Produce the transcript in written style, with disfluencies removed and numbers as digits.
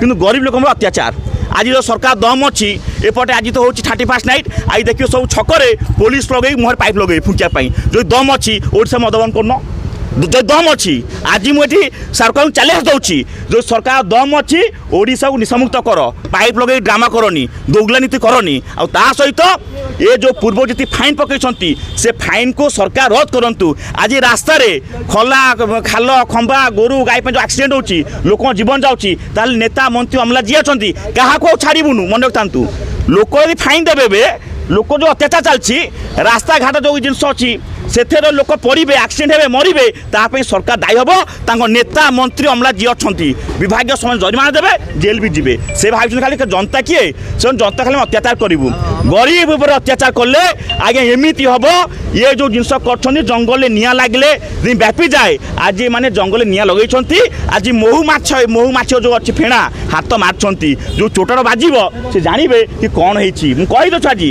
কিন্তু গরিব লোক অত্যাচার আজ সরকার দম অছি এপটে আজ তো হচ্ছে 31 নাইট আজ দেখো সব ছকরে পুলিশ লগাই মুহর পাইপ লগাই ফুঁকিয়া যদি দম অছি ওড়িশা মদ বন্ধ করন যদি দম অছি আজ মু এটি সরকার চ্যালেঞ্জ দৌছি যে সরকার দম অছি ওড়িশা নিশামুক্ত কর পাইপ লগাই ড্রামা করনি দৌগলা নীতি করনি তা সহিত এ যে পূর্ব যেটি ফাইন পকাইছেন সে ফাইন কু সরকার রদ করতু আজ রাস্তায় খোলা খাল খম্বা গরু গাই যে আক্সিডেন্ট হচ্ছে লোক জীবন যাচ্ছি তাহলে নেতা মন্ত্রী অমলা যিয়ে অনেক কাহাকে ছাড়বুনু মনে রাখতু লোক যদি ফাইন দেবে লোক যে অত্যাচার চালছি রাস্তাঘাট যে জিনিস অছি সেথের লোক পড়বে আক্সিডেন্ট হবে মরবে তাপরে সরকার দায়ী হব তাঙ্ক নেতা মন্ত্রী অমলা যিয়ে অনেক বিভাগীয় সময় জরিমানা দেবে জেল বি যাবে সে ভাবছেন খালি জনতা কিয়ে সে জনতা খালি অত্যাচার করবু গরিব উপরে অত্যাচার করলে আগে এমিতি হব ইয়ে যে জিনিস করছেন জঙ্গলে নিয়া লাগলে ব্যাপি যায় আজ মানে জঙ্গলে নিয়া লগাইছেন আজ মহু মাছ যে অছি ফেণা হাত মারছেন যে চোটার বাজিব সে জাঁবে কি কণ হয়েছি মু কহিদছু আজ